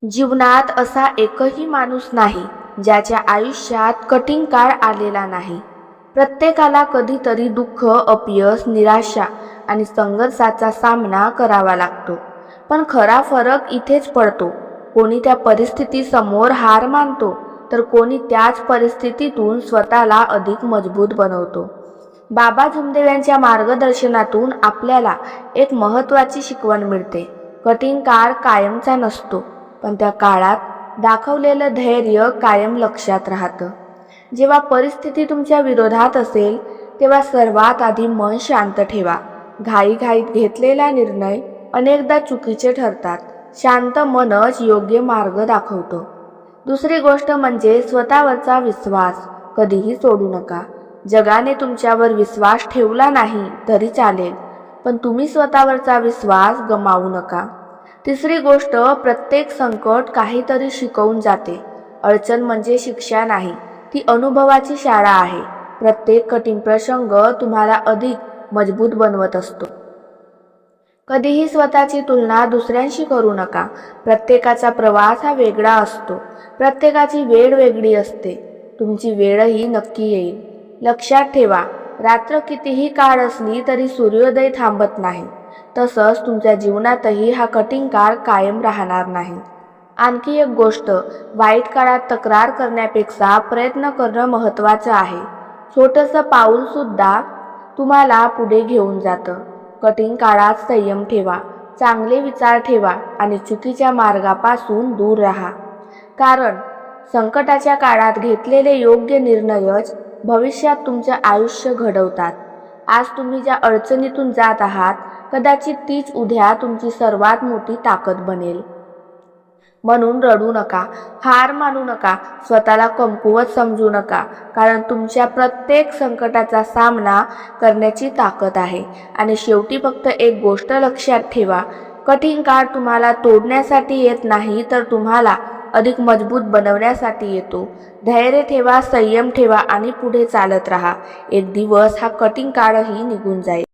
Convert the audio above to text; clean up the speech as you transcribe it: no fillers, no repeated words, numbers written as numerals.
जीवनात असा एकही माणूस नाही ज्याच्या आयुष्यात कठीण काळ आलेला नाही। प्रत्येकाला कधीतरी दुःख, अपयश, निराशा आणि संघर्षाचा सामना करावा लागतो। पण खरा फरक इथेच पडतो, कोणी त्या परिस्थितीसमोर हार मानतो तर कोणी त्याच परिस्थितीतून स्वतःला अधिक मजबूत बनवतो। बाबा जुमदेव यांच्या मार्गदर्शनातून आपल्याला एक महत्त्वाची शिकवण मिळते। कठीण काळ कायमचा नसतो, पण त्या काळात दाखवलेलं धैर्य कायम लक्षात राहतं। जेव्हा परिस्थिती तुमच्या विरोधात असेल तेव्हा सर्वात आधी मन शांत ठेवा। घाईघाईत घेतलेला निर्णय अनेकदा चुकीचे ठरतात। शांत मनच योग्य मार्ग दाखवतो। दुसरी गोष्ट म्हणजे स्वतःवरचा विश्वास कधीही सोडू नका। जगाने तुमच्यावर विश्वास ठेवला नाही तरी चालेल, पण तुम्ही स्वतःवरचा विश्वास गमावू नका। तिसरी गोष्ट, प्रत्येक संकट काहीतरी शिकवून जाते। अडचण म्हणजे शिक्षा नाही, ती अनुभवाची शाळा आहे। प्रत्येक कठीण प्रसंग तुम्हाला अधिक मजबूत बनवत असतो। कधीही स्वतःची तुलना दुसऱ्यांशी करू नका। प्रत्येकाचा प्रवास हा वेगळा असतो। प्रत्येकाची वेळ वेगळी असते। तुमची वेळही नक्की येईल। लक्षात ठेवा, रात्र कितीही काळ असली तरी सूर्योदय थांबत नाही। तसंच तुमच्या जीवनातही हा कठीण काळ कायम राहणार नाही। आणखी एक गोष्ट, वाईट काळात तक्रार करण्यापेक्षा प्रयत्न करणं महत्त्वाचं आहे। छोटंसं पाऊल सुद्धा तुम्हाला पुढे घेऊन जातं। कठीण काळात संयम ठेवा, चांगले विचार ठेवा आणि चुकीच्या मार्गापासून दूर राहा। कारण संकटाच्या काळात घेतलेले योग्य निर्णयच भविष्यात तुमचं आयुष्य घडवतात। आज तुम्ही ज्या अडचणीतून जात आहात, कदाचित तीच उद्या तुमची सर्वात मोठी ताकद बनेल। म्हणून रडू नका, हार मानू नका, स्वतःला कमकुवत समजू नका, कारण तुमच्या प्रत्येक संकटाचा सामना करण्याची ताकद आहे। आणि शेवटी फक्त एक गोष्ट लक्षात ठेवा, कठीण काळ तुम्हाला तोडण्यासाठी येत नाही तर तुम्हाला अधिक मजबूत बनवण्यासाठी येतो। धैर्य ठेवा, संयम ठेवा आणि पुढे चालत राहा। एक दिवस हा कठीण काळही निघून जाईल।